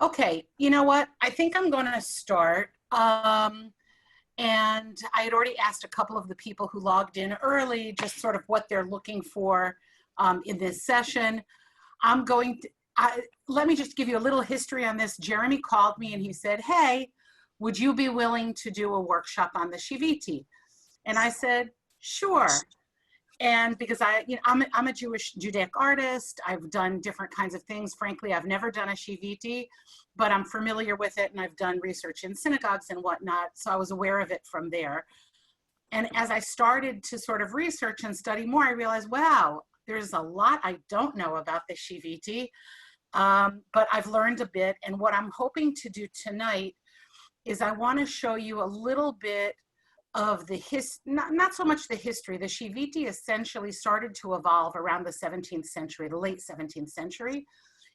Okay, you know what? I think I'm going to start. And I had already asked a couple of the people who logged in early, just sort of what they're looking for in this session. I'm going to, let me just give you a little history on this. Jeremy called me and he said, hey, would you be willing to do a workshop on the Shiviti? And I said, sure. And because I'm a Jewish Judaic artist, I've done different kinds of things. Frankly, I've never done a Shiviti, but I'm familiar with it and I've done research in synagogues and whatnot. So I was aware of it from there. And as I started to sort of research and study more, I realized, wow, there's a lot I don't know about the Shiviti, but I've learned a bit. And what I'm hoping to do tonight is I want to show you a little bit of the not so much the history. The Shiviti essentially started to evolve around the 17th century, the late 17th century.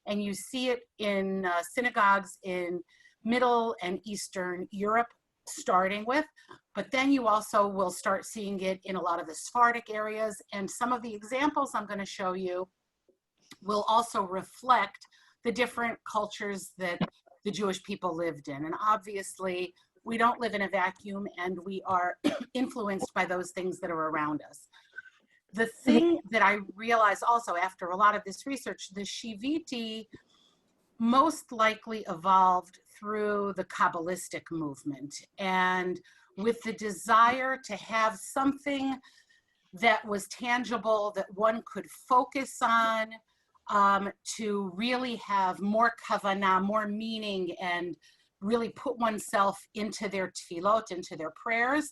And you see it in synagogues in Middle and Eastern Europe starting with, but then you also will start seeing it in a lot of the Sephardic areas. And some of the examples I'm going to show you will also reflect the different cultures that the Jewish people lived in. And obviously, we don't live in a vacuum and we are influenced by those things that are around us. The thing that I realized also after a lot of this research, the Shiviti most likely evolved through the Kabbalistic movement and with the desire to have something that was tangible, that one could focus on, to really have more kavanah, more meaning, and really put oneself into their tefillot, into their prayers.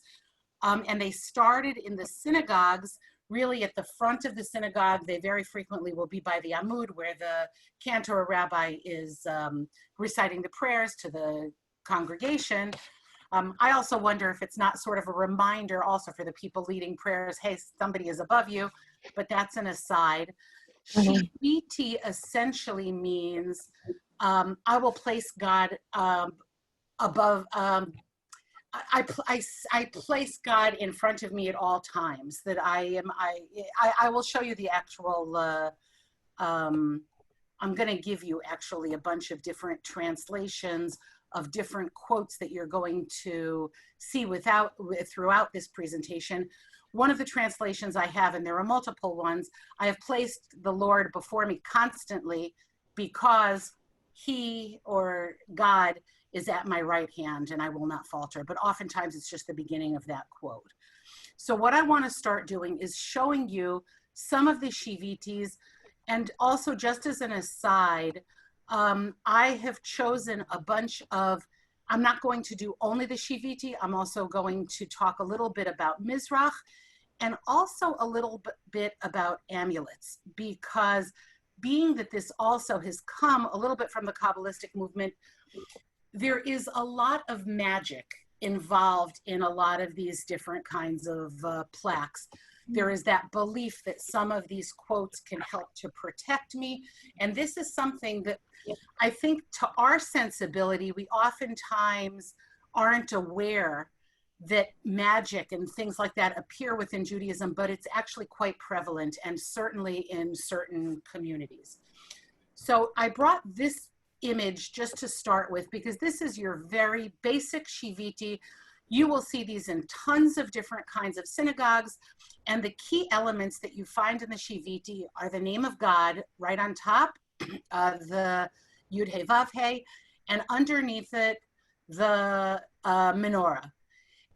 And they started in the synagogues, really at the front of the synagogue. They very frequently will be by the Amud, where the cantor or rabbi is reciting the prayers to the congregation. I also wonder if it's not sort of a reminder also for the people leading prayers, hey, somebody is above you, but that's an aside. Shiviti essentially means I will place God above, I place God in front of me at all times, that I will show you the actual, I'm going to give you actually a bunch of different translations of different quotes that you're going to see throughout this presentation. One of the translations I have, and there are multiple ones, I have placed the Lord before me constantly because he or God is at my right hand and I will not falter. But oftentimes it's just the beginning of that quote. So what I want to start doing is showing you some of the Shivitis. And also, just as an aside, I have chosen a bunch of, I'm not going to do only the Shiviti. I'm also going to talk a little bit about mizrach and also a little bit about amulets, because being that this also has come a little bit from the Kabbalistic movement, there is a lot of magic involved in a lot of these different kinds of plaques. There is that belief that some of these quotes can help to protect me. And this is something that I think, to our sensibility, we oftentimes aren't aware that magic and things like that appear within Judaism, but it's actually quite prevalent, and certainly in certain communities. So I brought this image just to start with, because this is your very basic Shiviti. You will see these in tons of different kinds of synagogues. And the key elements that you find in the Shiviti are the name of God right on top, the Yud He Vav He, and underneath it, the Menorah.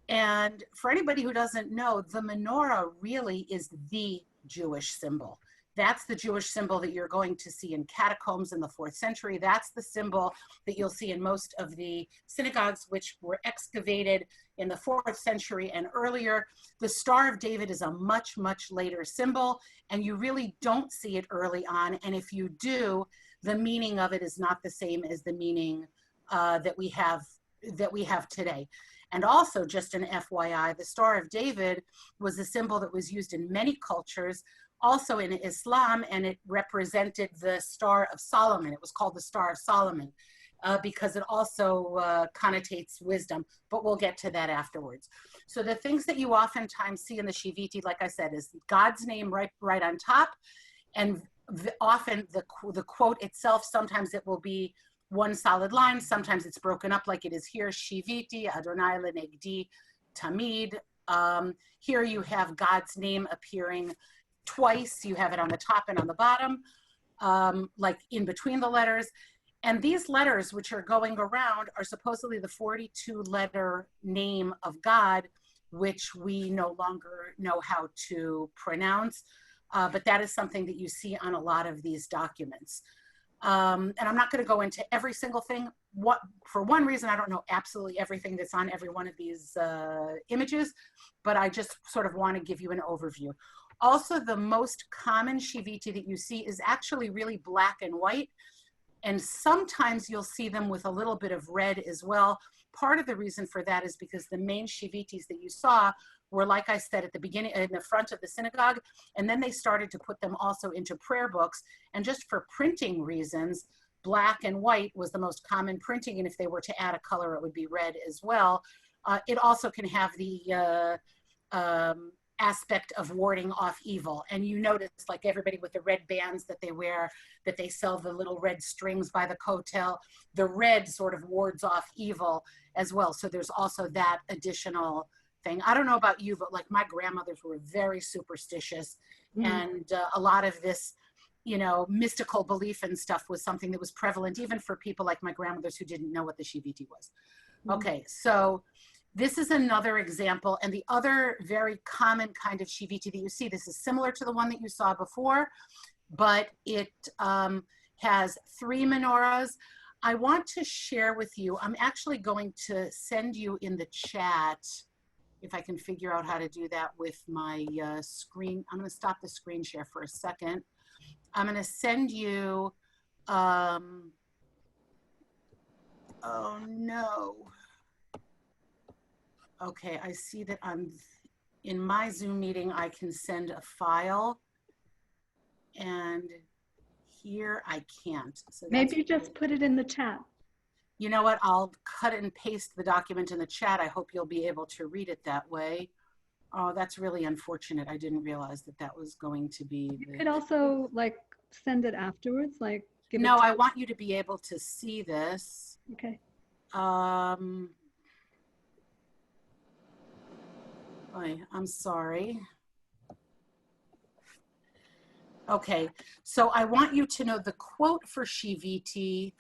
And for anybody who doesn't know, the Menorah really is the Jewish symbol. That's the Jewish symbol that you're going to see in catacombs in the 4th century. That's the symbol that you'll see in most of the synagogues, which were excavated in the 4th century and earlier. The Star of David is a much, much later symbol, and you really don't see it early on. And if you do, the meaning of it is not the same as the meaning that we have today. And also, just an FYI, the Star of David was a symbol that was used in many cultures, also in Islam, and it represented the Star of Solomon. It was called the Star of Solomon because it also connotates wisdom, but we'll get to that afterwards. So the things that you oftentimes see in the Shiviti, like I said, is God's name right on top, and often the quote itself, sometimes it will be one solid line. Sometimes it's broken up like it is here, Shiviti, Adonai lenegdi tamid. Here you have God's name appearing twice. You have it on the top and on the bottom, like in between the letters. And these letters, which are going around, are supposedly the 42-letter name of God, which we no longer know how to pronounce. But that is something that you see on a lot of these documents. And I'm not going to go into every single thing. For one reason, I don't know absolutely everything that's on every one of these images, but I just sort of want to give you an overview. Also, the most common Shiviti that you see is actually really black and white. And sometimes you'll see them with a little bit of red as well. Part of the reason for that is because the main Shivitis that you saw were, like I said, at the beginning, in the front of the synagogue, and then they started to put them also into prayer books. And just for printing reasons, black and white was the most common printing, and if they were to add a color, it would be red as well. It also can have the aspect of warding off evil. And you notice, like everybody with the red bands that they wear, that they sell the little red strings by the kotel, the red sort of wards off evil as well. So there's also that additional thing. I don't know about you, but like my grandmothers were very superstitious, and a lot of this, you know, mystical belief and stuff was something that was prevalent even for people like my grandmothers who didn't know what the Shiviti was. Okay, so this is another example, and the other very common kind of Shiviti that you see, this is similar to the one that you saw before, but it has 3 menorahs. I want to share with you, I'm actually going to send you in the chat, if I can figure out how to do that with my screen. I'm going to stop the screen share for a second. I'm going to send you, oh no. Okay, I see that I'm in my Zoom meeting. I can send a file, and here I can't. So maybe just put it in the chat. You know what? I'll cut and paste the document in the chat. I hope you'll be able to read it that way. Oh, that's really unfortunate. I didn't realize that that was going to be. You could also like send it afterwards, like give No, it I want you to be able to see this. Okay. I'm sorry. Okay, so I want you to know the quote for Shiviti.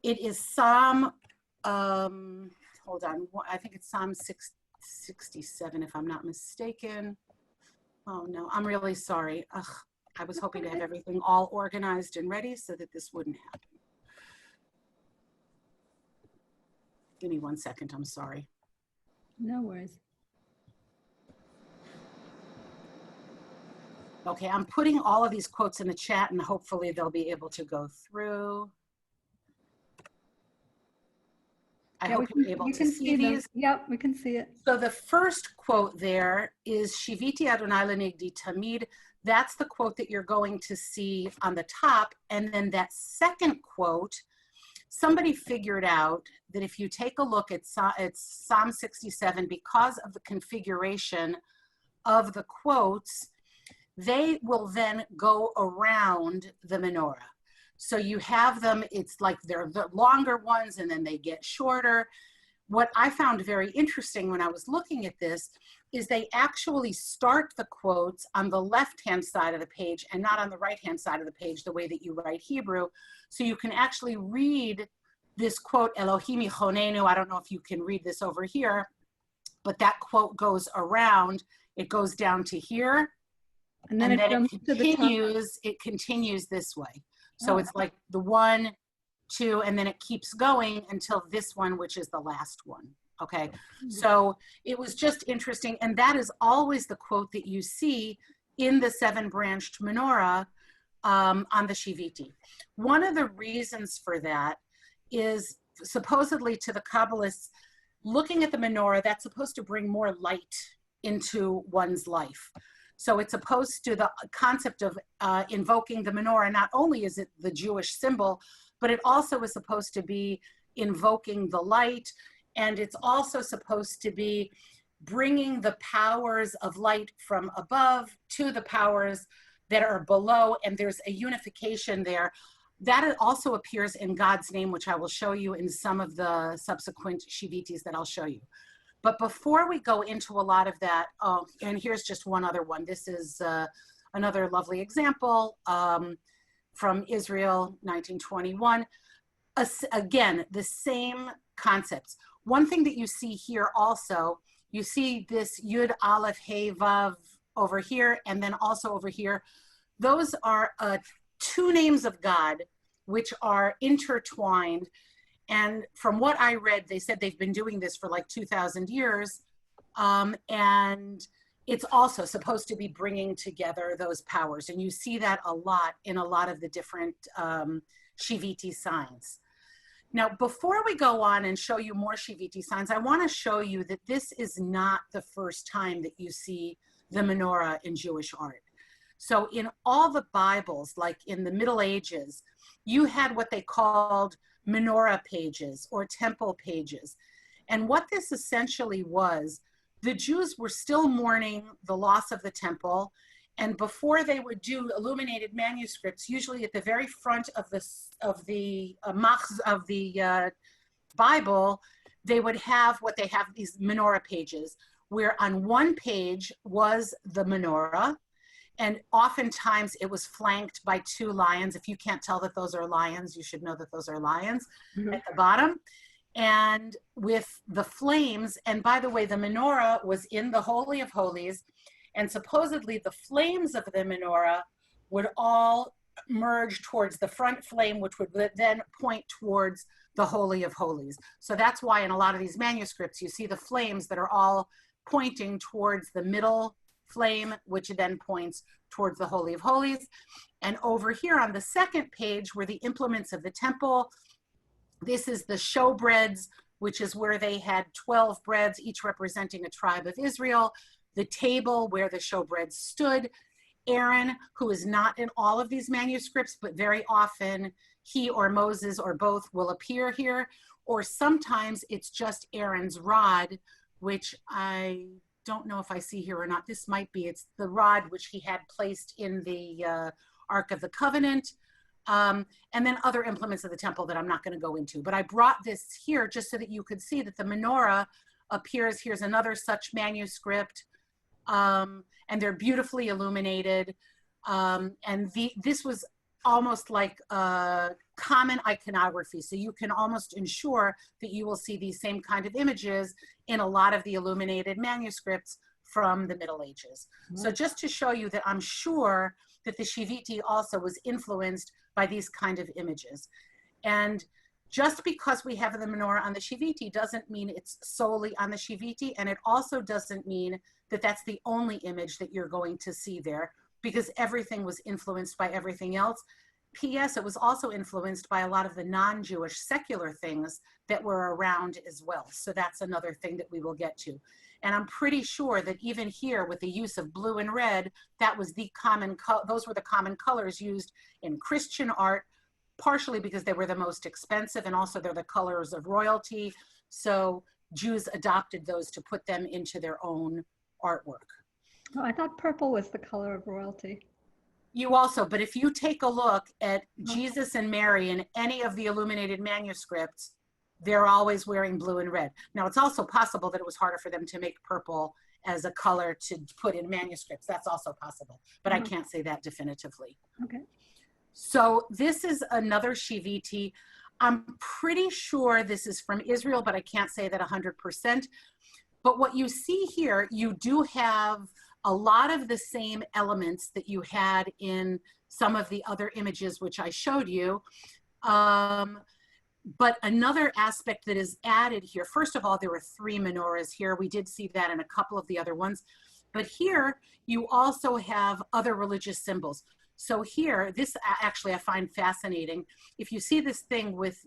It is Psalm, hold on, I think it's Psalm 67, if I'm not mistaken. Oh no, I'm really sorry. Ugh, I was hoping to have everything all organized and ready so that this wouldn't happen. Give me 1 second, I'm sorry. No worries. Okay, I'm putting all of these quotes in the chat and hopefully they'll be able to go through. I hope you're able to see these. Yep, we can see it. So the first quote there is Shiviti Adonai lenegdi tamid. That's the quote that you're going to see on the top. And then that second quote, somebody figured out that if you take a look at it's Psalm 67, because of the configuration of the quotes, they will then go around the menorah. So you have them, it's like they're the longer ones and then they get shorter. What I found very interesting when I was looking at this is they actually start the quotes on the left-hand side of the page and not on the right-hand side of the page, the way that you write Hebrew. So you can actually read this quote, Elohim yichonenu. I don't know if you can read this over here, but that quote goes around, it goes down to here, and then it continues this way. So it's like the 1, 2, and then it keeps going until this one, which is the last one. Okay, so it was just interesting, and that is always the quote that you see in the 7-branched menorah on the Shiviti. One of the reasons for that is supposedly to the Kabbalists, looking at the menorah, that's supposed to bring more light into one's life. So it's opposed to the concept of invoking the menorah. Not only is it the Jewish symbol, but it also is supposed to be invoking the light. And it's also supposed to be bringing the powers of light from above to the powers that are below. And there's a unification there. That also appears in God's name, which I will show you in some of the subsequent Shivitis that I'll show you. But before we go into a lot of that, oh, and here's just one other one. This is another lovely example from Israel, 1921. Again, the same concepts. One thing that you see here also, you see this Yud Aleph Hey Vav over here, and then also over here. Those are two names of God which are intertwined. And from what I read, they said they've been doing this for like 2,000 years. And it's also supposed to be bringing together those powers. And you see that a lot in a lot of the different Shiviti signs. Now, before we go on and show you more Shiviti signs, I want to show you that this is not the first time that you see the menorah in Jewish art. So in all the Bibles, like in the Middle Ages, you had what they called Menorah pages or temple pages. And what this essentially was, the Jews were still mourning the loss of the temple. And before they would do illuminated manuscripts, usually at the very front of the Bible, they would have what they have, these menorah pages, where on one page was the menorah, and oftentimes it was flanked by two lions. If you can't tell that those are lions, you should know that those are lions at the bottom. And with the flames, and by the way, the menorah was in the Holy of Holies, and supposedly the flames of the menorah would all merge towards the front flame, which would then point towards the Holy of Holies. So that's why in a lot of these manuscripts, you see the flames that are all pointing towards the middle flame, which then points towards the Holy of Holies. And over here on the second page were the implements of the temple. This is the showbreads, which is where they had 12 breads, each representing a tribe of Israel. The table where the showbreads stood. Aaron, who is not in all of these manuscripts, but very often he or Moses or both will appear here. Or sometimes it's just Aaron's rod, which I don't know if I see here or not. This might be, it's the rod which he had placed in the Ark of the Covenant. And then other implements of the temple that I'm not going to go into. But I brought this here just so that you could see that the menorah appears. Here's another such manuscript. And they're beautifully illuminated. And this was almost like a common iconography. So you can almost ensure that you will see these same kind of images in a lot of the illuminated manuscripts from the Middle Ages. So just to show you that I'm sure that the Shiviti also was influenced by these kind of images. And just because we have the menorah on the Shiviti doesn't mean it's solely on the Shiviti, and it also doesn't mean that that's the only image that you're going to see there, because everything was influenced by everything else. P.S. It was also influenced by a lot of the non-Jewish secular things that were around as well. So that's another thing that we will get to. And I'm pretty sure that even here with the use of blue and red, that was the common, those were the common colors used in Christian art, partially because they were the most expensive, and also they're the colors of royalty. So Jews adopted those to put them into their own artwork. Oh, I thought purple was the color of royalty. You also, but if you take a look at Jesus and Mary in any of the illuminated manuscripts, they're always wearing blue and red. Now, it's also possible that it was harder for them to make purple as a color to put in manuscripts. That's also possible, but I can't say that definitively. Okay. So this is another Shiviti. I'm pretty sure this is from Israel, but I can't say that 100%. But what you see here, you do have a lot of the same elements that you had in some of the other images which I showed you. But another aspect that is added here, first of all, there were 3 menorahs here. We did see that in a couple of the other ones. But here, you also have other religious symbols. So here, this actually I find fascinating. If you see this thing with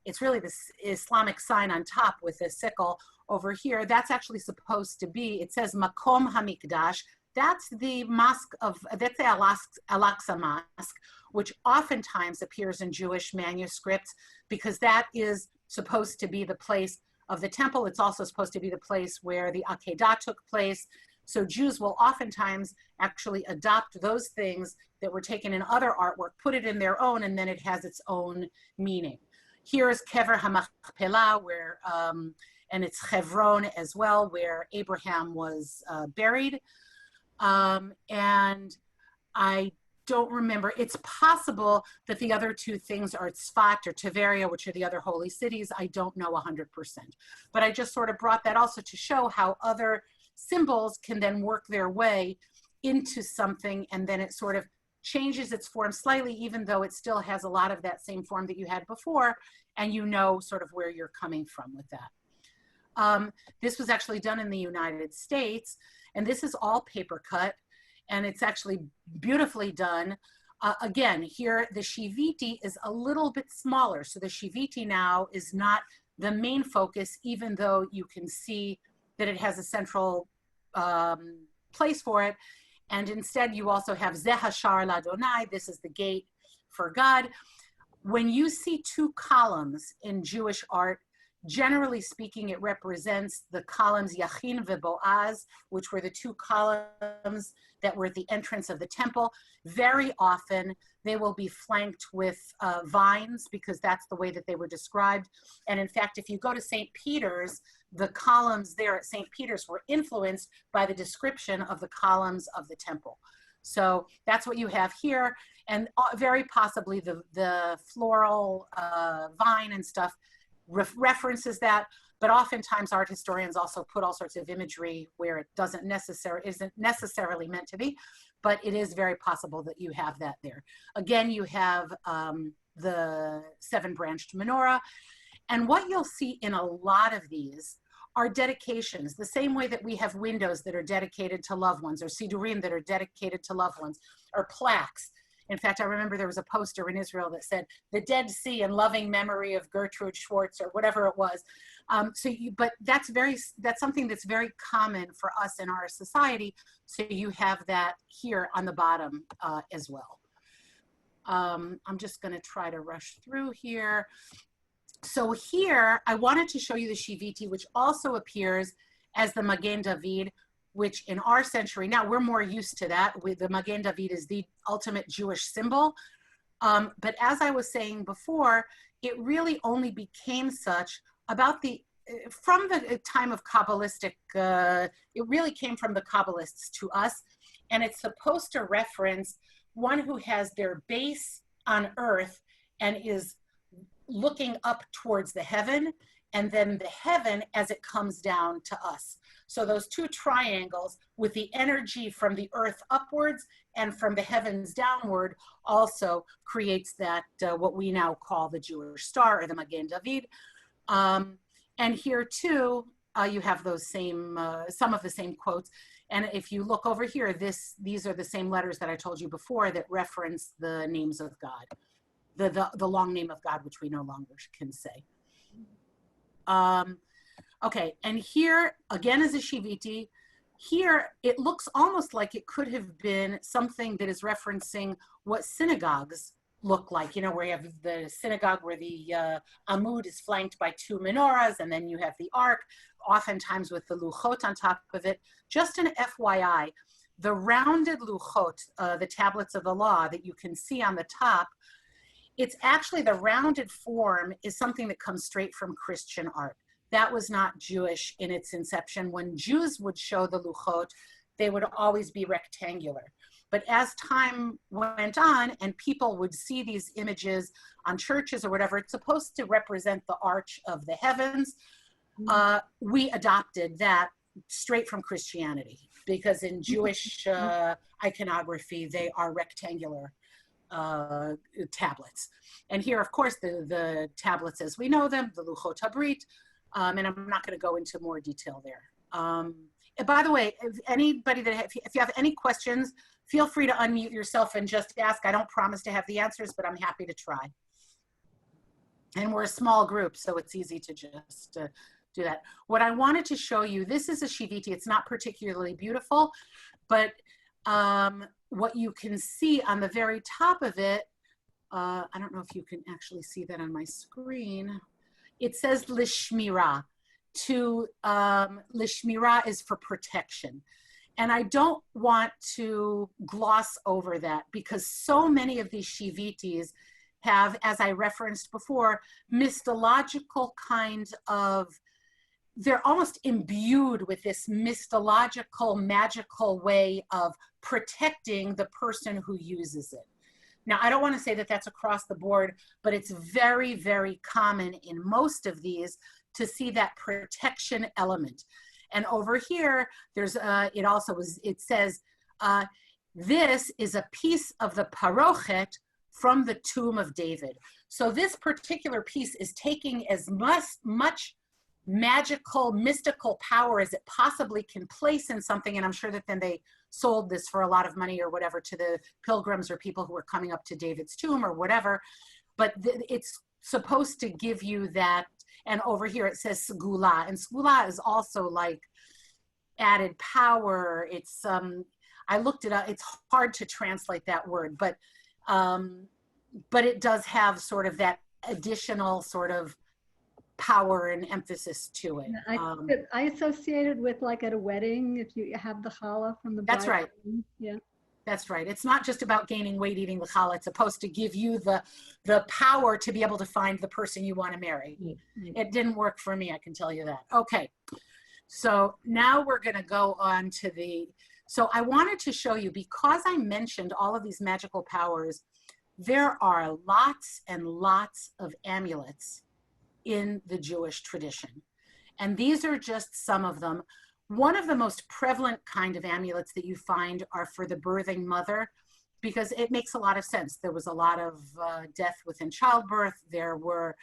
it's really this Islamic sign on top with a sickle over here, that's actually supposed to be, it says Makom HaMikdash. That's the mosque that's the Al-Aqsa Mosque, which oftentimes appears in Jewish manuscripts because that is supposed to be the place of the temple. It's also supposed to be the place where the Akedah took place. So Jews will oftentimes actually adopt those things that were taken in other artwork, put it in their own, and then it has its own meaning. Here is Kever HaMachpelah, where, and it's Hebron as well, where Abraham was buried. And I don't remember. It's possible that the other two things are Tzfat or Tiberia, which are the other holy cities. I don't know 100%. But I just sort of brought that also to show how other symbols can then work their way into something, and then it sort of changes its form slightly, even though it still has a lot of that same form that you had before, and you know sort of where you're coming from with that. This was actually done in the United States, and this is all paper cut, and it's actually beautifully done. Again, here the Shiviti is a little bit smaller, so the Shiviti now is not the main focus, even though you can see that it has a central place for it. And instead, you also have Zeh Hashar Ladonai, this is the gate for God. When you see two columns in Jewish art, generally speaking, it represents the columns Yachin v'Boaz, which were the two columns that were at the entrance of the temple. Very often, they will be flanked with vines, because that's the way that they were described. And in fact, if you go to St. Peter's, the columns there at St. Peter's were influenced by the description of the columns of the temple. So that's what you have here. And very possibly the floral vine and stuff references that, but oftentimes art historians also put all sorts of imagery where it isn't necessarily meant to be, but it is very possible that you have that there. Again, you have the 7-branched menorah, and what you'll see in a lot of these are dedications, the same way that we have windows that are dedicated to loved ones, or sidurim that are dedicated to loved ones, or plaques. In fact, I remember there was a poster in Israel that said, "The Dead Sea in loving memory of Gertrude Schwartz," or whatever it was. But that's something that's very common for us in our society. So you have that here on the bottom as well. I'm just going to try to rush through here. So here, I wanted to show you the Shiviti, which also appears as the Magen David, which in our century, now we're more used to that. The Magen David is the ultimate Jewish symbol. But as I was saying before, it really only became such from the time of Kabbalistic, it really came from the Kabbalists to us. And it's supposed to reference one who has their base on earth and is looking up towards the heaven, and then the heaven as it comes down to us. So those two triangles with the energy from the earth upwards and from the heavens downward also creates that, what we now call the Jewish star, or the Magen David. And here too, you have those same, some of the same quotes. And if you look over here, these are the same letters that I told you before that reference the names of God, the long name of God, which we no longer can say. Okay, and here again is a Shiviti. Here it looks almost like it could have been something that is referencing what synagogues look like, you know, where you have the synagogue where the amud is flanked by two menorahs, and then you have the ark, oftentimes with the luchot on top of it. Just an FYI, the rounded luchot, the tablets of the law that you can see on the top, it's actually, the rounded form is something that comes straight from Christian art. That was not Jewish in its inception. When Jews would show the luchot, they would always be rectangular. But as time went on and people would see these images on churches or whatever, it's supposed to represent the arch of the heavens. We adopted that straight from Christianity, because in Jewish iconography, they are rectangular tablets. And here, of course, the tablets as we know them, the Luchot Habrit, and I'm not going to go into more detail there. And by the way, if you have any questions, feel free to unmute yourself and just ask. I don't promise to have the answers, but I'm happy to try. And we're a small group, so it's easy to just do that. What I wanted to show you, this is a Shiviti. It's not particularly beautiful, but what you can see on the very top of it, I don't know if you can actually see that on my screen. It says Lishmira. Lishmira is for protection. And I don't want to gloss over that because so many of these Shivitis have, as I referenced before, mythological kind of, they're almost imbued with this mythological, magical way of protecting the person who uses it. Now, I don't want to say that that's across the board, but it's very, very common in most of these to see that protection element. And over here, there's, it says, this is a piece of the parochet from the tomb of David. So this particular piece is taking as much magical, mystical power as it possibly can place in something. And I'm sure that then they sold this for a lot of money or whatever to the pilgrims or people who were coming up to David's tomb or whatever. But it's supposed to give you that. And over here it says segula, and segula is also like added power. It's I looked it up. It's hard to translate that word, but it does have sort of that additional sort of power and emphasis to it. I associated with like at a wedding, if you have the challah from the bride. That's right. Yeah. That's right. It's not just about gaining weight eating the challah. It's supposed to give you the power to be able to find the person you want to marry. Mm-hmm. It didn't work for me, I can tell you that. Okay. So now we're going to go on to so I wanted to show you, because I mentioned all of these magical powers, there are lots and lots of amulets in the Jewish tradition. And these are just some of them. One of the most prevalent kind of amulets that you find are for the birthing mother, because it makes a lot of sense. There was a lot of death within childbirth. There were,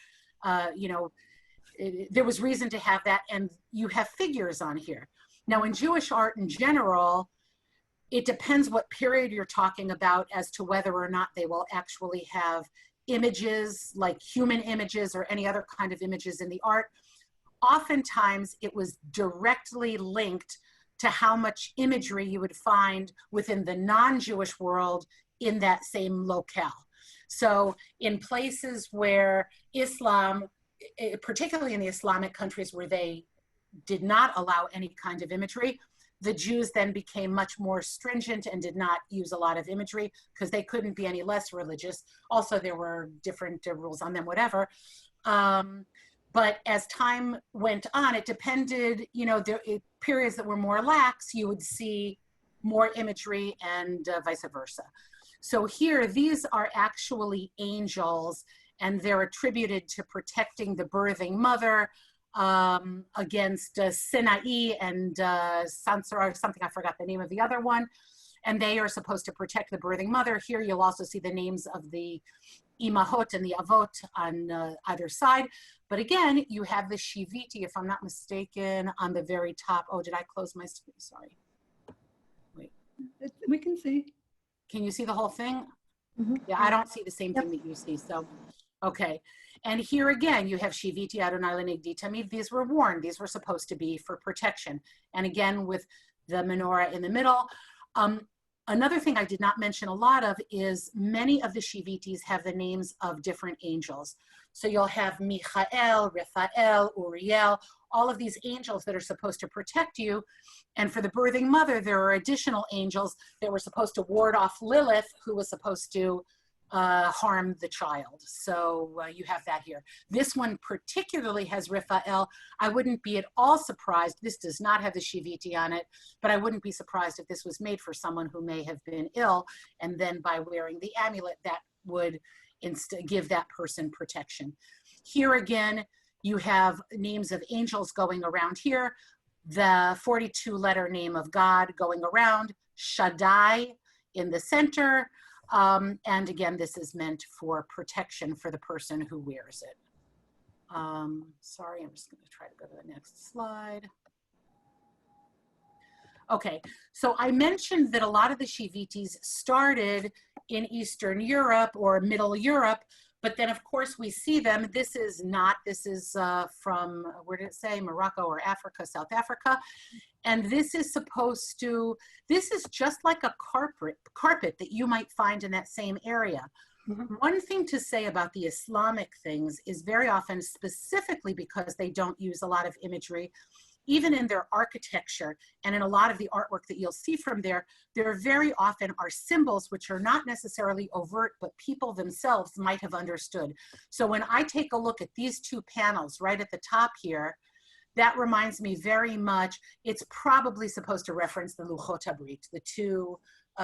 there was reason to have that. And you have figures on here. Now in Jewish art in general, it depends what period you're talking about as to whether or not they will actually have images like human images or any other kind of images in the art. Oftentimes it was directly linked to how much imagery you would find within the non-Jewish world in that same locale. So in places where Islam, particularly in the Islamic countries where they did not allow any kind of imagery, the Jews then became much more stringent and did not use a lot of imagery because they couldn't be any less religious. Also, there were different rules on them, whatever. But as time went on, it depended, periods that were more lax, you would see more imagery and vice versa. So here, these are actually angels, and they're attributed to protecting the birthing mother against Sinai and Sansara, or something, I forgot the name of the other one. And they are supposed to protect the birthing mother. Here you'll also see the names of the imahot and the avot on either side. But again, you have the Shiviti, if I'm not mistaken, on the very top. Oh, did I close my screen? Sorry. Wait. We can see. Can you see the whole thing? Mm-hmm. Yeah, I don't see the same thing that you see, so, okay. And here again, you have Shiviti Adonai Lenegdi Tamid. These were worn. These were supposed to be for protection. And again, with the menorah in the middle. Another thing I did not mention a lot of is many of the Shivitis have the names of different angels. So you'll have Michael, Raphael, Uriel, all of these angels that are supposed to protect you. And for the birthing mother, there are additional angels that were supposed to ward off Lilith, who was supposed to harm the child. So you have that here. This one particularly has Raphael. I wouldn't be at all surprised. This does not have the Shiviti on it, but I wouldn't be surprised if this was made for someone who may have been ill, and then by wearing the amulet, that would give that person protection. Here again, you have names of angels going around here, the 42-letter name of God going around, Shaddai in the center, and again, this is meant for protection for the person who wears it. Sorry, I'm just going to try to go to the next slide. Okay, so I mentioned that a lot of the Shivitis started in Eastern Europe or Middle Europe, but then of course we see them. This is from, where did it say, Morocco or Africa, South Africa. And this is just like a carpet that you might find in that same area. Mm-hmm. One thing to say about the Islamic things is very often, specifically because they don't use a lot of imagery, even in their architecture and in a lot of the artwork that you'll see from there very often are symbols which are not necessarily overt, but people themselves might have understood. So when I take a look at these two panels right at the top here, that reminds me very much, it's probably supposed to reference the Luchot HaBrit, the two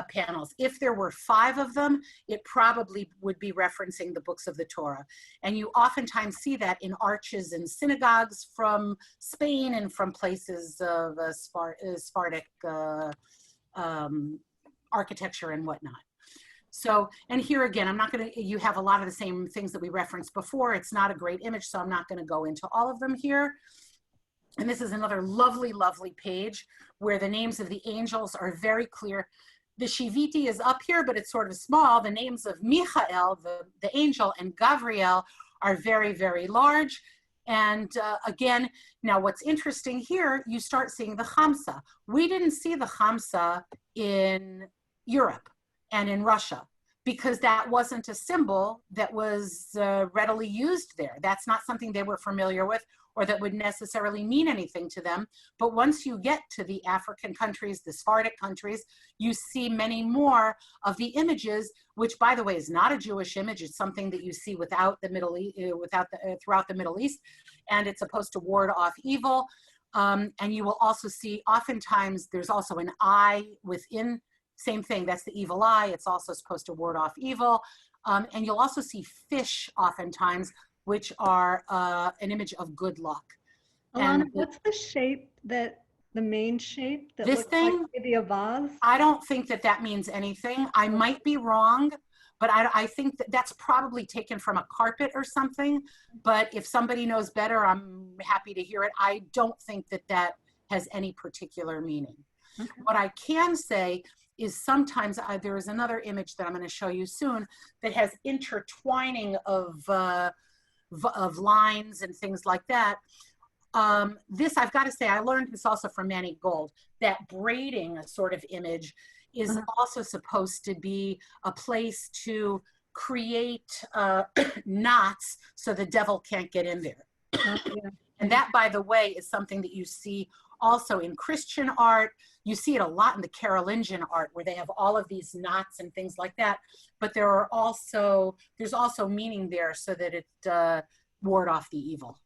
panels. If there were 5 of them, it probably would be referencing the books of the Torah. And you oftentimes see that in arches and synagogues from Spain and from places of Sephardic architecture and whatnot. So, and here again, I'm not going to, you have a lot of the same things that we referenced before. It's not a great image, so I'm not going to go into all of them here. And this is another lovely, lovely page where the names of the angels are very clear. The Shiviti is up here, but it's sort of small. The names of Michael, the angel, and Gabriel are very, very large. And again, now what's interesting here, you start seeing the Chamsa. We didn't see the Chamsa in Europe and in Russia because that wasn't a symbol that was readily used there. That's not something they were familiar with or that would necessarily mean anything to them. But once you get to the African countries, the Sephardic countries, you see many more of the images, which by the way is not a Jewish image. It's something that you see without the Middle East, throughout the Middle East, and it's supposed to ward off evil. And you will also see oftentimes there's also an eye within, same thing, that's the evil eye. It's also supposed to ward off evil. And you'll also see fish oftentimes, which are an image of good luck. Elana, what's the shape that, the main shape that this looks thing, like maybe a vase? I don't think that that means anything. I might be wrong, but I think that that's probably taken from a carpet or something. But if somebody knows better, I'm happy to hear it. I don't think that that has any particular meaning. Okay. What I can say is sometimes there is another image that I'm going to show you soon that has intertwining of lines and things like that. This, I've got to say, I learned this also from Manny Gold, that braiding a sort of image is also supposed to be a place to create knots so the devil can't get in there. And that, by the way, is something that you see also in Christian art. You see it a lot in the Carolingian art where they have all of these knots and things like that. But there's also meaning there so that it ward off the evil.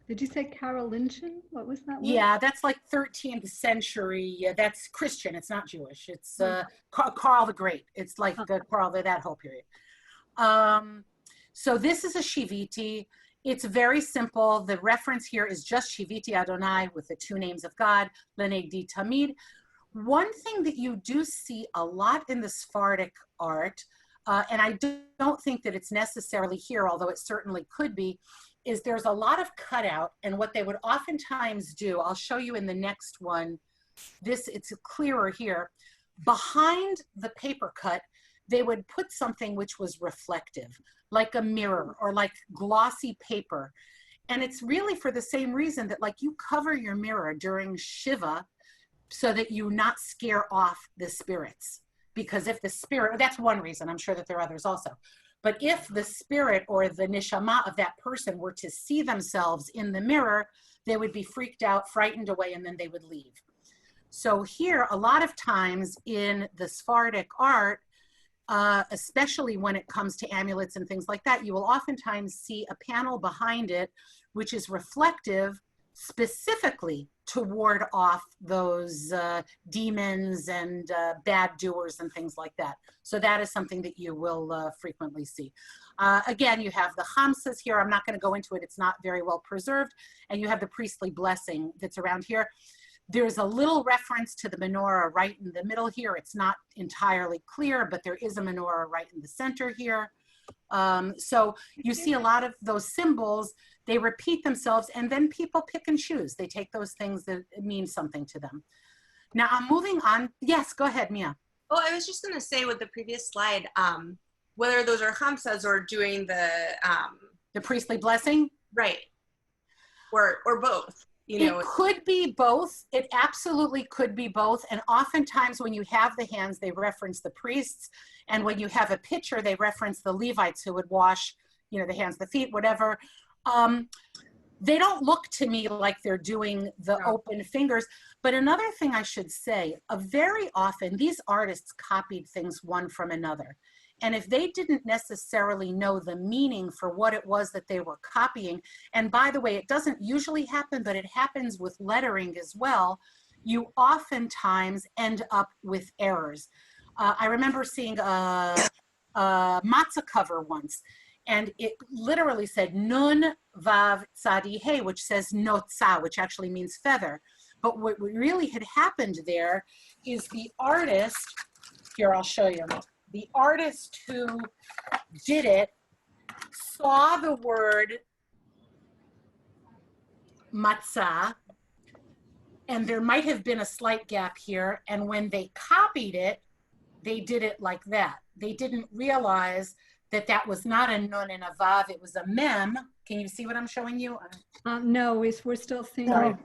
Did you say Carolingian? What was that word? Yeah, that's like 13th century. That's Christian. It's not Jewish. It's Karl the Great. It's like Karl, that whole period. So this is a Shiviti. It's very simple. The reference here is just Shiviti Adonai with the 2 names of God, Lenegdi Tamid. One thing that you do see a lot in the Sephardic art, and I don't think that it's necessarily here, although it certainly could be, is there's a lot of cutout, and what they would oftentimes do, I'll show you in the next one, it's clearer here, behind the paper cut, they would put something which was reflective, like a mirror or like glossy paper. And it's really for the same reason that like you cover your mirror during Shiva so that you not scare off the spirits. Because if the spirit, that's one reason, I'm sure that there are others also. But if the spirit or the neshama of that person were to see themselves in the mirror, they would be freaked out, frightened away, and then they would leave. So here, a lot of times in the Sephardic art, especially when it comes to amulets and things like that, you will oftentimes see a panel behind it, which is reflective specifically to ward off those demons and bad doers and things like that. So that is something that you will frequently see. Again, you have the chamsas here. I'm not going to go into it. It's not very well preserved. And you have the priestly blessing that's around here. There's a little reference to the menorah right in the middle here. It's not entirely clear, but there is a menorah right in the center here. So you see a lot of those symbols, they repeat themselves, and then people pick and choose. They take those things that mean something to them. Now I'm moving on. Yes, go ahead, Mia. Oh, I was just going to say with the previous slide, whether those are hamsas or doing the priestly blessing, right, or both. You know, it could be both. It absolutely could be both. And oftentimes when you have the hands, they reference the priests. And when you have a pitcher, they reference the Levites who would wash, you know, the hands, the feet, whatever. they don't look to me like they're doing the open fingers. But another thing I should say, very often these artists copied things one from another. And if they didn't necessarily know the meaning for what it was that they were copying, and by the way, it doesn't usually happen, but it happens with lettering as well, you oftentimes end up with errors. I remember seeing a matzah cover once, and it literally said nun vav tzadi hey, which says notza, which actually means feather. But what really had happened there is the artist, here I'll show you, the artist who did it saw the word matzah, and there might have been a slight gap here, and when they copied it, they did it like that. They didn't realize that that was not a nun and a vav, it was a mem. Can you see what I'm showing you? No, we're still seeing. Sorry.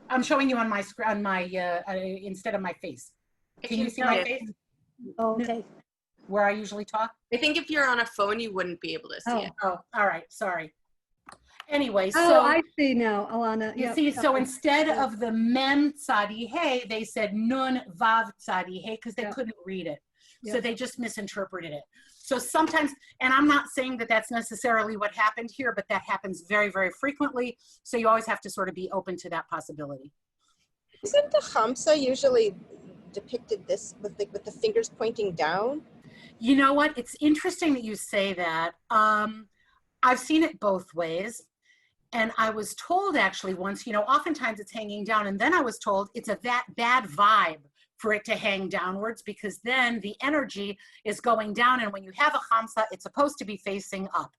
I'm showing you on my screen, on my instead of my face. Can you see my face? Oh, okay. Where I usually talk? I think if you're on a phone, you wouldn't be able to see it. Oh, all right, sorry. Anyway, Oh, so I see now, Elana. you see, so instead of the mem tzadi hey, they said nun vav tzadi hey because they couldn't read it. So they just misinterpreted it. So sometimes, and I'm not saying that that's necessarily what happened here, but that happens very, very frequently. So you always have to sort of be open to that possibility. Isn't the chamsa usually depicted this with the fingers pointing down? You know what? It's interesting that you say that. I've seen it both ways. And I was told actually once, you know, oftentimes it's hanging down. And then I was told it's a bad vibe for it to hang downwards because then the energy is going down. And when you have a chamsa, it's supposed to be facing up.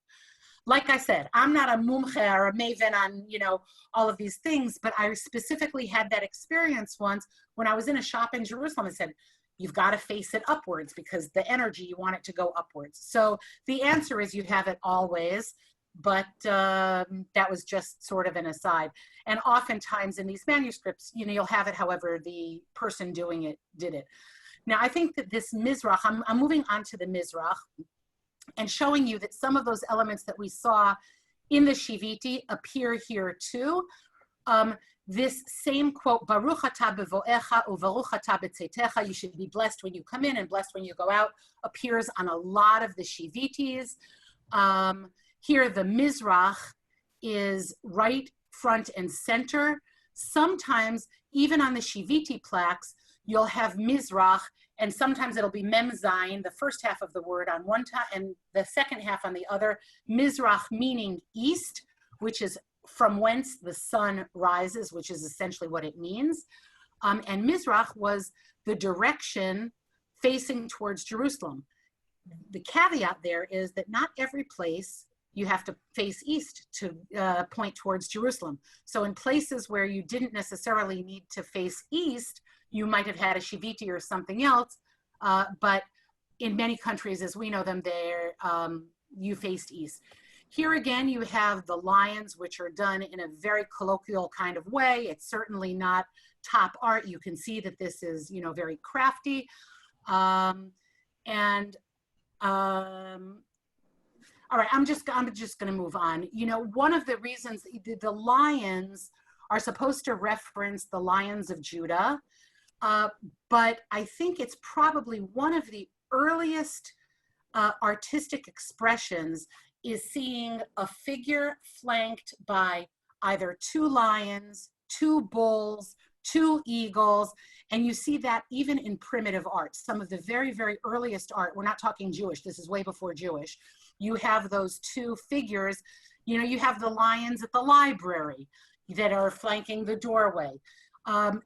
Like I said, I'm not a mumche or a maven on, you know, all of these things, but I specifically had that experience once when I was in a shop in Jerusalem and said, you've got to face it upwards because the energy, you want it to go upwards. So the answer is you have it always, but that was just sort of an aside. And oftentimes in these manuscripts, you know, you'll have it however the person doing it did it. Now, I think that this mizrach, I'm moving on to the mizrach and showing you that some of those elements that we saw in the Shiviti appear here too. This same quote, Baruch atah bevoecha uvaruch atah b'tzeitecha, you should be blessed when you come in and blessed when you go out, appears on a lot of the Shivitis. Here, the mizrach is right, front, and center. Sometimes, even on the Shiviti plaques, you'll have mizrach, and sometimes it'll be mem zayin, the first half of the word on one time, and the second half on the other. Mizrach meaning east, which is from whence the sun rises, which is essentially what it means. And mizrach was the direction facing towards Jerusalem. The caveat there is that not every place you have to face east to point towards Jerusalem. So in places where you didn't necessarily need to face east, you might have had a Shiviti or something else, but in many countries, as we know them, you faced east. Here again, you have the lions, which are done in a very colloquial kind of way. It's certainly not top art. You can see that this is, you know, very crafty. All right, I'm just going to move on. You know, one of the reasons the lions are supposed to reference the lions of Judah, but I think it's probably one of the earliest artistic expressions is seeing a figure flanked by either two lions, two bulls, two eagles, and you see that even in primitive art. Some of the very, very earliest art, we're not talking Jewish, this is way before Jewish, you have those two figures. You know, you have the lions at the library that are flanking the doorway.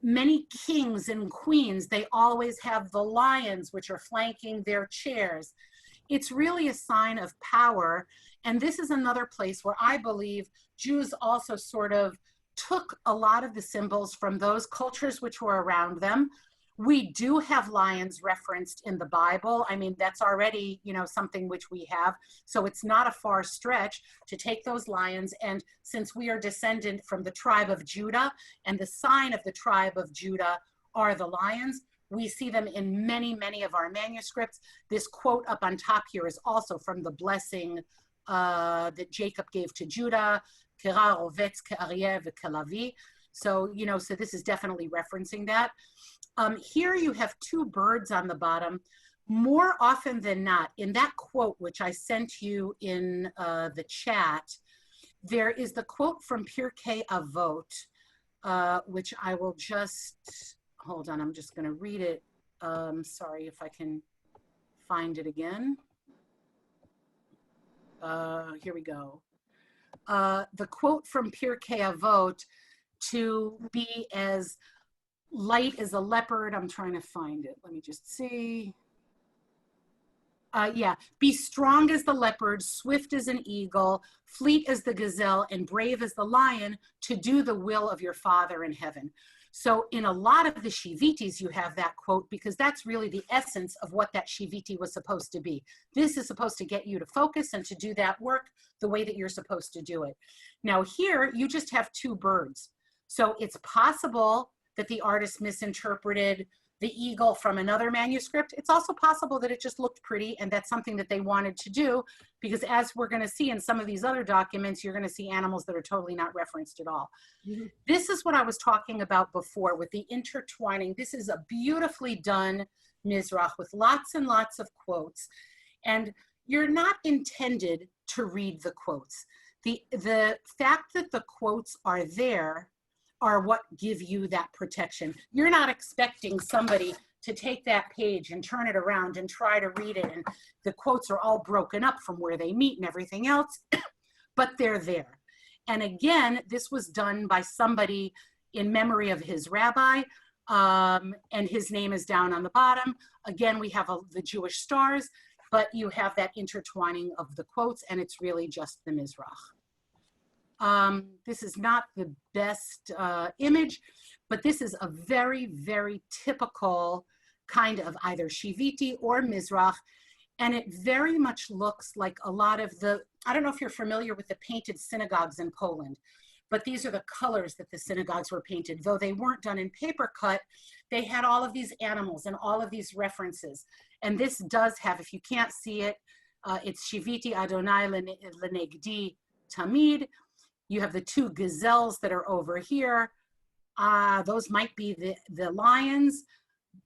Many kings and queens, they always have the lions which are flanking their chairs. It's really a sign of power. And this is another place where I believe Jews also sort of took a lot of the symbols from those cultures which were around them. We do have lions referenced in the Bible. I mean, that's already, you know, something which we have. So it's not a far stretch to take those lions. And since we are descendant from the tribe of Judah, and the sign of the tribe of Judah are the lions, we see them in many, many of our manuscripts. This quote up on top here is also from the blessing that Jacob gave to Judah. Kera, Rovetz, Ke'aryeh, Ve'kelavi. So, so this is definitely referencing that. Here you have two birds on the bottom. More often than not, in that quote, which I sent you in the chat, there is the quote from Pirkei Avot, which I will just, hold on, I'm just going to read it. Sorry if I can find it again. Here we go. The quote from Pirkei Avot, to be as light as a leopard. I'm trying to find it. Let me just see. Yeah, be strong as the leopard, swift as an eagle, fleet as the gazelle, and brave as the lion, to do the will of your Father in heaven. So in a lot of the Shivitis, you have that quote because that's really the essence of what that Shiviti was supposed to be. This is supposed to get you to focus and to do that work the way that you're supposed to do it. Now here, you just have two birds. So it's possible that the artist misinterpreted the eagle from another manuscript. It's also possible that it just looked pretty and that's something that they wanted to do, because as we're going to see in some of these other documents, you're going to see animals that are totally not referenced at all. Mm-hmm. This is what I was talking about before with the intertwining. This is a beautifully done mizrach with lots and lots of quotes. And you're not intended to read the quotes. The fact that the quotes are there are what give you that protection. You're not expecting somebody to take that page and turn it around and try to read it, and the quotes are all broken up from where they meet and everything else, but they're there. And again, this was done by somebody in memory of his rabbi, and his name is down on the bottom. Again, we have the Jewish stars, but you have that intertwining of the quotes, and it's really just the mizrach. This is not the best image, but this is a very, very typical kind of either Shiviti or mizrach, and it very much looks like a lot of the, I don't know if you're familiar with the painted synagogues in Poland, but these are the colors that the synagogues were painted. Though they weren't done in paper cut, they had all of these animals and all of these references. And this does have, if you can't see it, it's Shiviti Adonai Lenegdi Tamid. You have the two gazelles that are over here. Those might be the lions,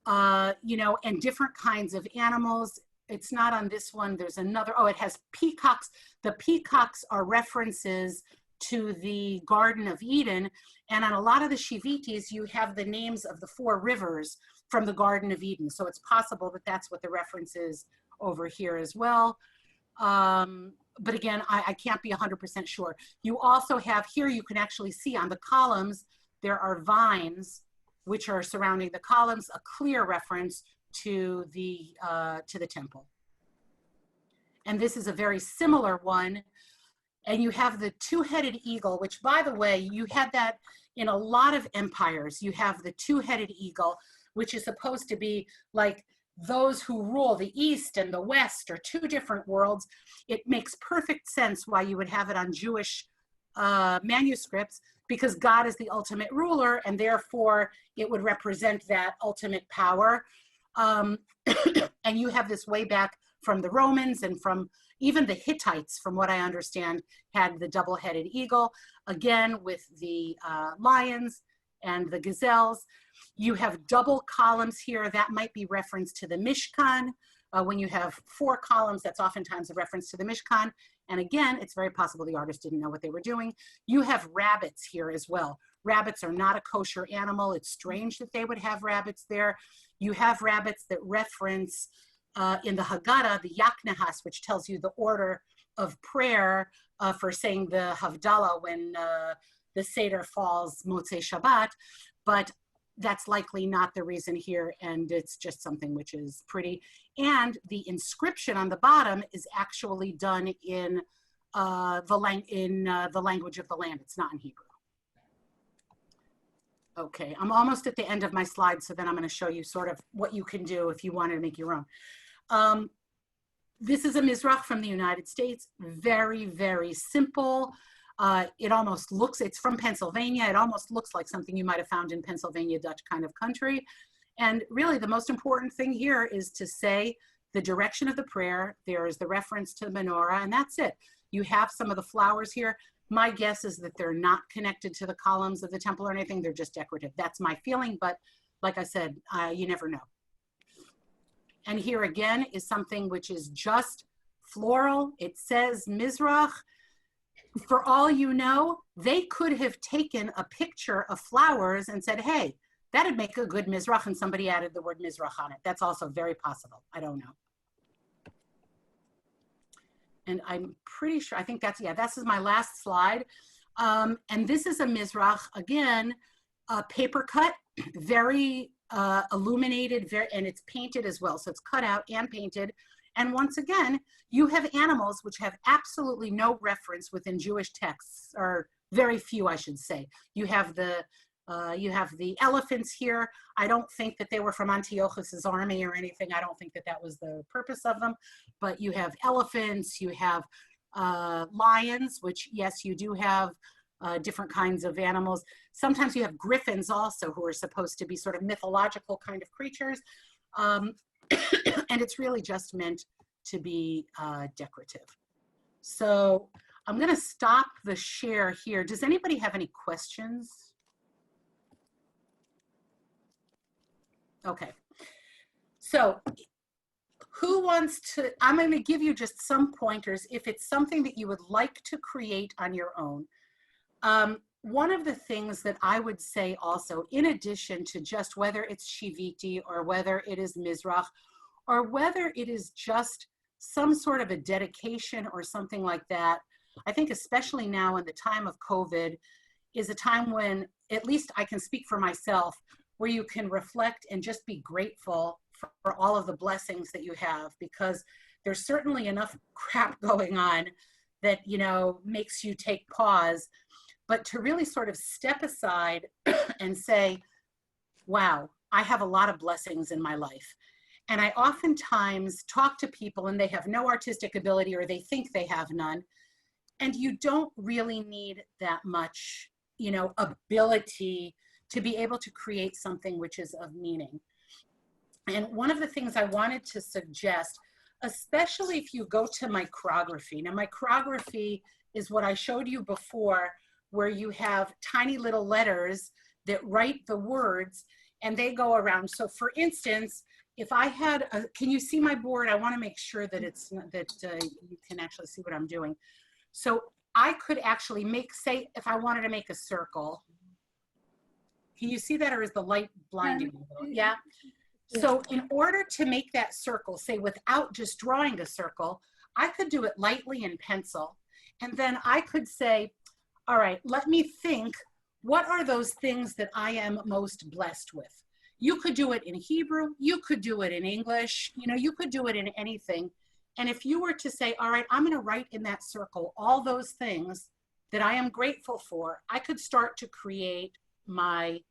and different kinds of animals. It's not on this one. There's another. Oh, it has peacocks. The peacocks are references to the Garden of Eden. And on a lot of the Shivitis, you have the names of the 4 rivers from the Garden of Eden. So it's possible that that's what the reference is over here as well. But again, I can't be 100% sure. You also have here, you can actually see on the columns, there are vines which are surrounding the columns, a clear reference to the temple. And this is a very similar one. And you have the 2-headed eagle, which, by the way, you had that in a lot of empires. You have the 2-headed eagle, which is supposed to be like those who rule the East and the West are 2 different worlds. It makes perfect sense why you would have it on Jewish manuscripts, because God is the ultimate ruler, and therefore it would represent that ultimate power. And you have this way back from the Romans, and from even the Hittites, from what I understand, had the double-headed eagle, again with the lions and the gazelles. You have double columns here. That might be reference to the Mishkan. When you have 4 columns, that's oftentimes a reference to the Mishkan. And again, it's very possible the artist didn't know what they were doing. You have rabbits here as well. Rabbits are not a kosher animal. It's strange that they would have rabbits there. You have rabbits that reference in the Haggadah, the Yaknehas, which tells you the order of prayer for saying the Havdalah when the Seder falls Motzei Shabbat, but that's likely not the reason here, and it's just something which is pretty. And the inscription on the bottom is actually done in the language of the land. It's not in Hebrew. Okay, I'm almost at the end of my slide, so then I'm going to show you sort of what you can do if you wanted to make your own. This is a mizrach from the United States. Very, very simple. It almost looks, it's from Pennsylvania. It almost looks like something you might have found in Pennsylvania Dutch kind of country. And really the most important thing here is to say the direction of the prayer. There is the reference to the menorah, and that's it. You have some of the flowers here. My guess is that they're not connected to the columns of the temple or anything. They're just decorative. That's my feeling, but like I said, you never know. And here again is something which is just floral. It says mizrach. For all you know, they could have taken a picture of flowers and said, hey, that'd make a good mizrach, and somebody added the word mizrach on it. That's also very possible. I don't know. And I'm pretty sure, I think that's, yeah, this is my last slide. And this is a mizrach, again, paper cut, very illuminated, and it's painted as well. So it's cut out and painted. And once again, you have animals which have absolutely no reference within Jewish texts, or very few, I should say. You have the elephants here. I don't think that they were from Antiochus's army or anything. I don't think that that was the purpose of them. But you have elephants, you have lions, which, yes, you do have different kinds of animals. Sometimes you have griffins also, who are supposed to be sort of mythological kind of creatures. And it's really just meant to be decorative. So I'm going to stop the share here. Does anybody have any questions? Okay. So who wants to, I'm going to give you just some pointers if it's something that you would like to create on your own. One of the things that I would say also, in addition to just whether it's Shiviti or whether it is mizrach, or whether it is just some sort of a dedication or something like that, I think especially now in the time of COVID is a time when, at least I can speak for myself, where you can reflect and just be grateful for all of the blessings that you have, because there's certainly enough crap going on that, you know, makes you take pause. But to really sort of step aside and say, wow, I have a lot of blessings in my life. And I oftentimes talk to people and they have no artistic ability, or they think they have none. And you don't really need that much, you know, ability to be able to create something which is of meaning. And one of the things I wanted to suggest, especially if you go to micrography. Now, micrography is what I showed you before, where you have tiny little letters that write the words and they go around. So for instance, if I had a, can you see my board? I want to make sure that it's that you can actually see what I'm doing. So I could actually make, say, if I wanted to make a circle, can you see that, or is the light blinding me? Yeah. So in order to make that circle, say without just drawing a circle, I could do it lightly in pencil. And then I could say, all right, let me think, what are those things that I am most blessed with? You could do it in Hebrew, you could do it in English, you know, you could do it in anything. And if you were to say, all right, I'm going to write in that circle all those things that I am grateful for, I could start to create my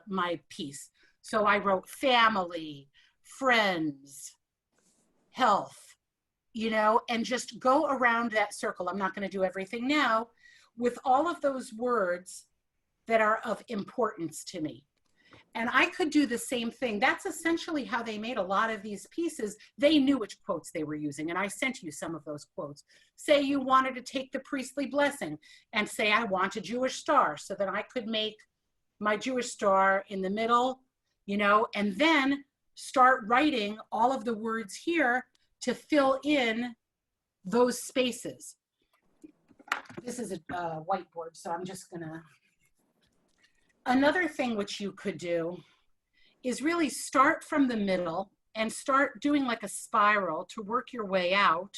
my piece. So I wrote family, friends, health, you know, and just go around that circle. I'm not going to do everything now, with all of those words that are of importance to me. And I could do the same thing. That's essentially how they made a lot of these pieces. They knew which quotes they were using, and I sent you some of those quotes. Say you wanted to take the priestly blessing and say, I want a Jewish star, so that I could make my Jewish star in the middle, you know, and then start writing all of the words here to fill in those spaces. This is a whiteboard, so I'm just gonna. Another thing which you could do is really start from the middle and start doing like a spiral to work your way out.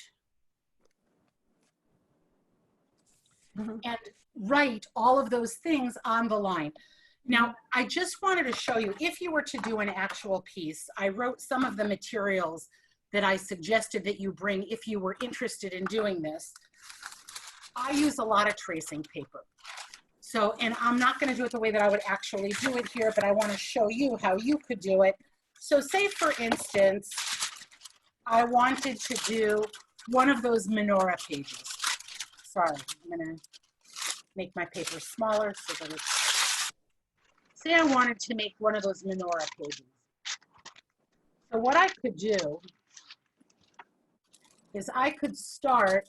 And write all of those things on the line. Now, I just wanted to show you, if you were to do an actual piece, I wrote some of the materials that I suggested that you bring if you were interested in doing this. I use a lot of tracing paper. So, and I'm not going to do it the way that I would actually do it here, but I want to show you how you could do it. So say, for instance, I wanted to do one of those Menorah pages. Sorry, I'm going to make my paper smaller so that it's, say I wanted to make one of those Menorah pages. So what I could do is I could start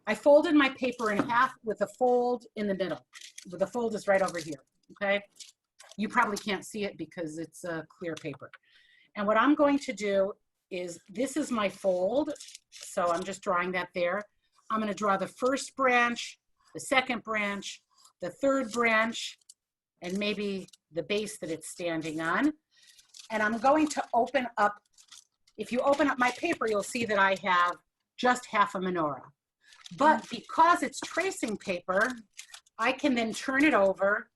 I folded my paper in half with a fold in the middle. The fold is right over here, okay? You probably can't see it because it's a clear paper. And what I'm going to do is, this is my fold, so I'm just drawing that there. I'm going to draw the first branch, the second branch, the third branch, and maybe the base that it's standing on. And I'm going to open up, if you open up my paper, you'll see that I have just half a menorah. But because it's tracing paper, I can then turn it over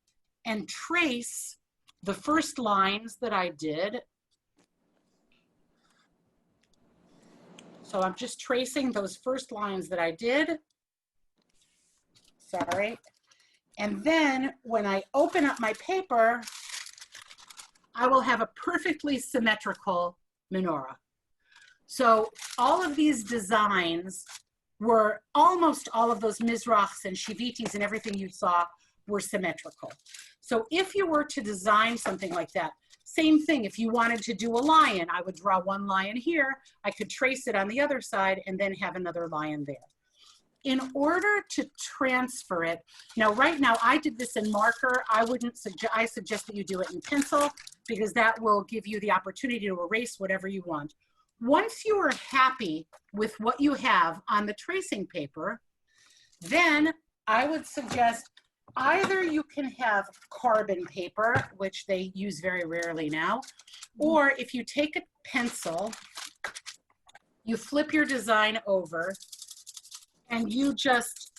and trace the first lines that I did. So I'm just tracing those first lines that I did. Sorry. And then when I open up my paper, I will have a perfectly symmetrical menorah. So all of these designs were, almost all of those mizrachs and shivitis and everything you saw were symmetrical. So if you were to design something like that, same thing, if you wanted to do a lion, I would draw one lion here, I could trace it on the other side and then have another lion there. In order to transfer it, now right now I did this in marker, I suggest that you do it in pencil because that will give you the opportunity to erase whatever you want. Once you are happy with what you have on the tracing paper, then I would suggest either you can have carbon paper, which they use very rarely now, or if you take a pencil, you flip your design over and you just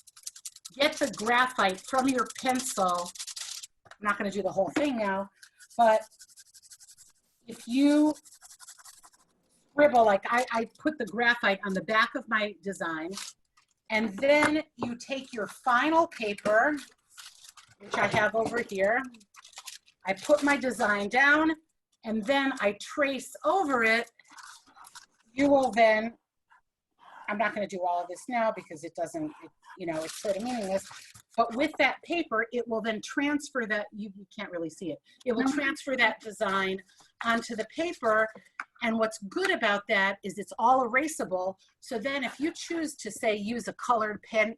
get the graphite from your pencil. I'm not going to do the whole thing now, but if you scribble, like I put the graphite on the back of my design, and then you take your final paper, which I have over here, I put my design down, and then I trace over it. You will then, I'm not going to do all of this now because it doesn't, it's sort of meaningless, but with that paper, it will then transfer that, you can't really see it, it will transfer that design onto the paper. And what's good about that is it's all erasable. So then if you choose to say use a colored pen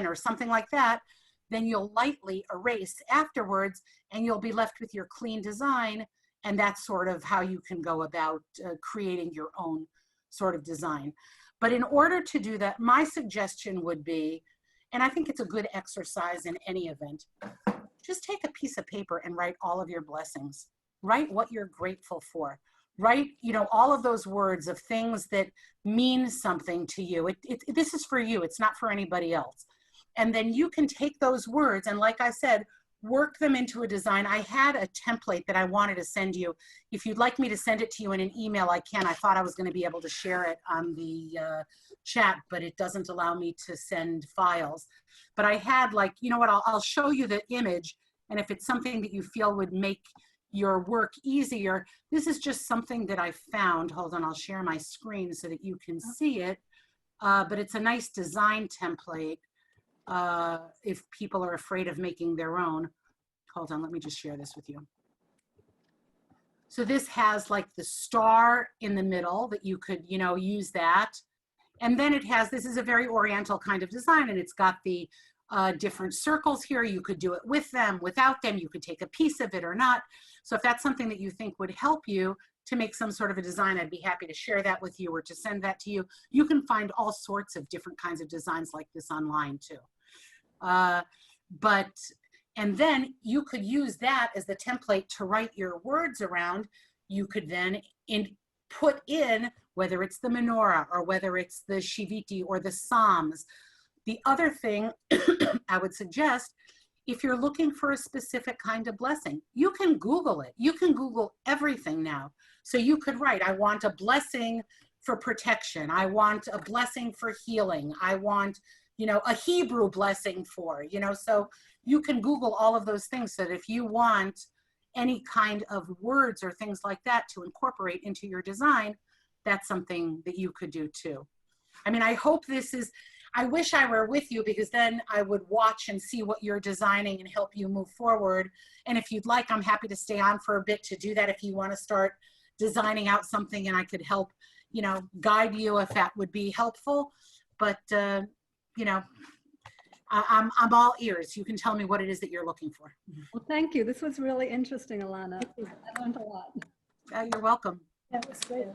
or something like that, then you'll lightly erase afterwards and you'll be left with your clean design. And that's sort of how you can go about creating your own sort of design. But in order to do that, my suggestion would be, and I think it's a good exercise in any event, just take a piece of paper and write all of your blessings. Write what you're grateful for. Write, all of those words of things that mean something to you. This is for you. It's not for anybody else. And then you can take those words and, like I said, work them into a design. I had a template that I wanted to send you. If you'd like me to send it to you in an email, I can. I thought I was going to be able to share it on the chat, but it doesn't allow me to send files. But I had, like, you know what, I'll show you the image, and if it's something that you feel would make your work easier, this is just something that I found. Hold on, I'll share my screen so that you can see it. But it's a nice design template. If people are afraid of making their own. Hold on, let me just share this with you. So this has like the star in the middle that you could, use that. And then it has, this is a very oriental kind of design, and it's got the different circles here. You could do it with them, without them. You could take a piece of it or not. So if that's something that you think would help you to make some sort of a design, I'd be happy to share that with you or to send that to you. You can find all sorts of different kinds of designs like this online too. And then you could use that as the template to write your words around. You could then put in, whether it's the Menorah or whether it's the Shiviti or the Psalms. The other thing I would suggest, if you're looking for a specific kind of blessing, you can Google it. You can Google everything now. So you could write, I want a blessing for protection. I want a blessing for healing. I want, a Hebrew blessing for, so you can Google all of those things so that if you want any kind of words or things like that to incorporate into your design, that's something that you could do too. I mean, I hope this is, I wish I were with you because then I would watch and see what you're designing and help you move forward. And if you'd like, I'm happy to stay on for a bit to do that if you want to start designing out something and I could help, guide you if that would be helpful. But you know, I'm all ears. You can tell me what it is that you're looking for. Well, thank you. This was really interesting, Elana. I learned a lot. You're welcome. That was great.